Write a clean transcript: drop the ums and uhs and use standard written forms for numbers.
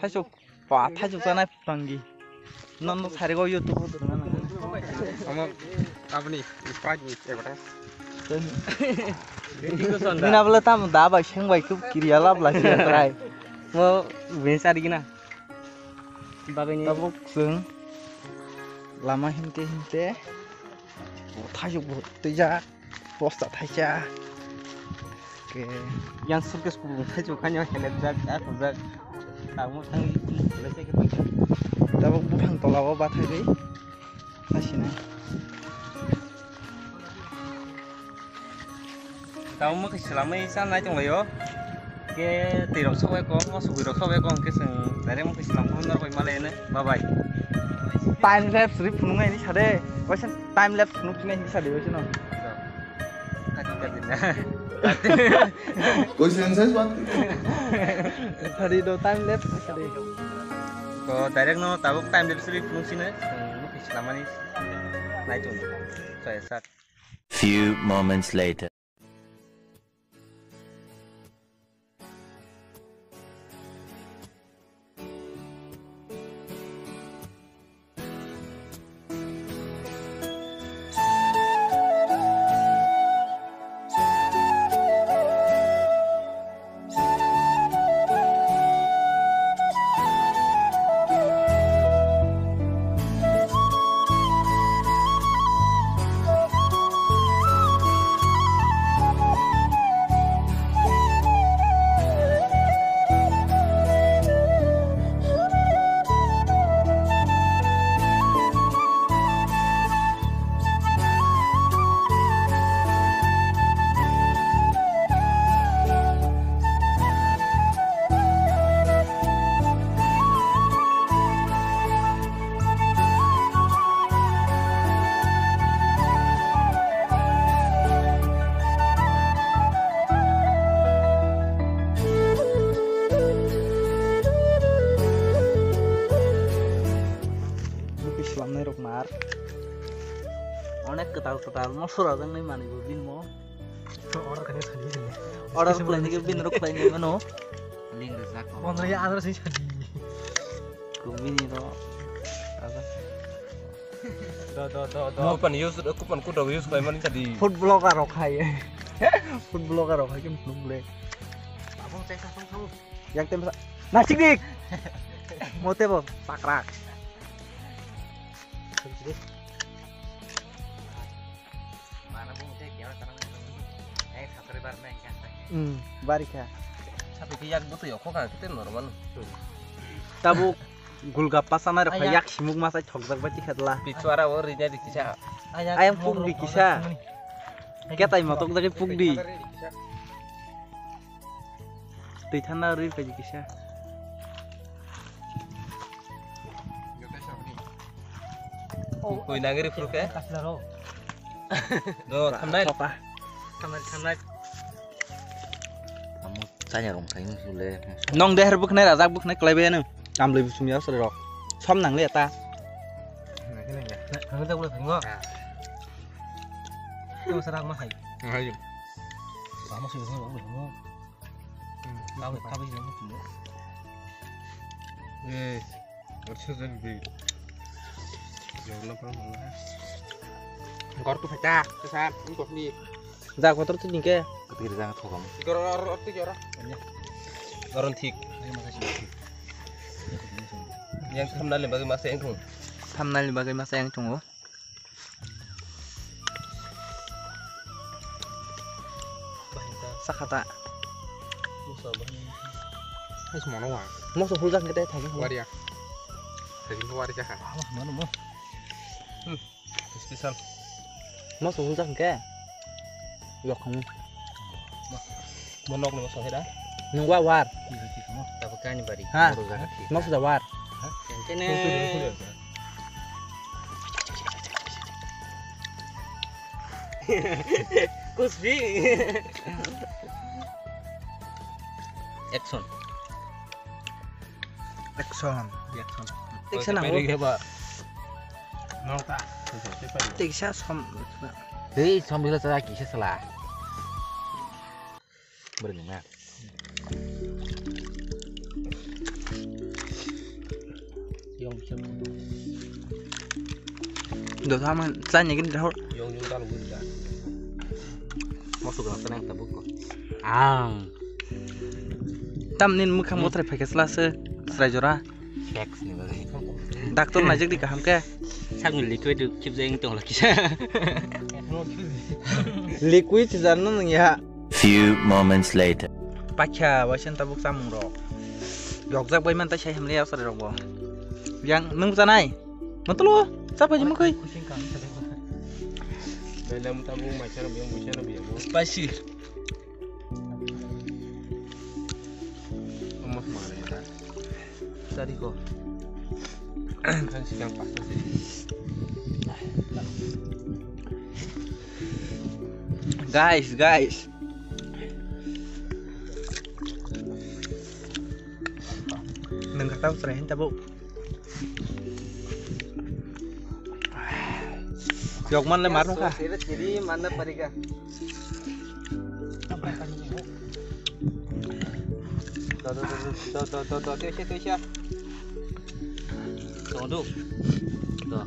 타죽 와 타죽잖아 방기 넌 사리고 유튜브 들어가는 Kamu apa nih? Lupa nih, ya beres. Mina bela tam da ba sheng bai ku kiriya lab la sia trai Mau besar gina. Babanya tabuk sung lama hinte 타죽 뭐 뜨자 버스다 타자 oke yang sukses ku tajuk hanya helet jak aku jak. Kamu tang selesai kita. tabuk buphang tolawa bathai dei hasina Kamu mau ke selama sana chung layo. Ke tirok sowe ko, mau subirok sowe ko ke sing dari mau ke selam ko nor koi malene. Bye bye. time lapse ri phunungai ni sade oisan time lapse phunuk chinai hi sade oisan Coisa sensacional. sade do time lapse sade Ko direct no tabuk time lapse ri phunuk sine. Mau ke selama ni naik chung. Saya sak. Few moments later. rokmar onek ketal mosor adang nai mani go bin mo order plan ni ke bin rok plan ni mano Ling rezak. Orang ya ada sih jadi. kumbin itu apa Aku pan use, aku pan ku dah use payment tadi. food blogger rok hai food blogger rok hai ke belum boleh Abang cek satu. yang tem nasi dik mote bo pakrak Mana bung cek ya tanang. Satu bar neng kan. barika Tapi kiyak butuh ya kok kan kita normal. tabu gulgappa sana rok yak simuk masa chokdak baci khatla Bicara orinya di kisah. ayam pug di kisah ketai matok dari pug di tithana ri paji kisah Koi nagari fruit ya? Kasih ro. Do, thamnail. apa Kamar. Kamu tanya dong, kayaknya sudah. nong deh buk nai razak buk nai klebe nu amle sumya sore rok som nang le ta Kamu tak boleh tengok. Itu serang mah hai. Ayo. Kamu sih boleh tengok. Kau bisa tengok. Yes. Harusnya jadi. Ya Allah, Allah. Ngor tuh pecah, kesat, ngor nih. za ko tor tin ke Ketika sangat kok kamu. Ngor tuh jora. Ngor tik. Yang thamnail bagi masa yang tung. thamnal bagai masa yang tunggu sakata Ini semua nawa. mo so hulak kita thagi Waria. Jadi waria kan. Mana mau? Spesial. mo so hulak ke yok không Monok nih masuk dah. nung wa war Tak bukan bari. ha mo so war Ini. Kusbi. Action. action Reaction. Action ang Pwede ka ba? Mau tak? tiksa som Hei, sambil saya kisah salah. Berenang. Yung siya. Đồ tham ăn, xa nhà cái đâu. Yung ta lu gud. Masuk dalam tenang tabuk kok. Tam nin mukha motre pakai selasa, serai jora. Seks nih bagi. Dokter najak di kaham ke? Sao người liquid được chụp dây tổng là kia. Liquid jangan nung ya. Few moments later. Pakai wajan tabuk samung ro. Gok jak bay man ta saya hamle asar ro bo. Yang nung sanai. Betul lo? Siapa aja mukai? Dalam tabung macam yang bukan nabi yang Spicy. emas mana ya? Tadi kok. Kan siang pas sih. Guys. Neng kata serahin tabuk. Jokman le marung kah? Jadi mana pariga? Tuh, siya. Tunggu. Tuh.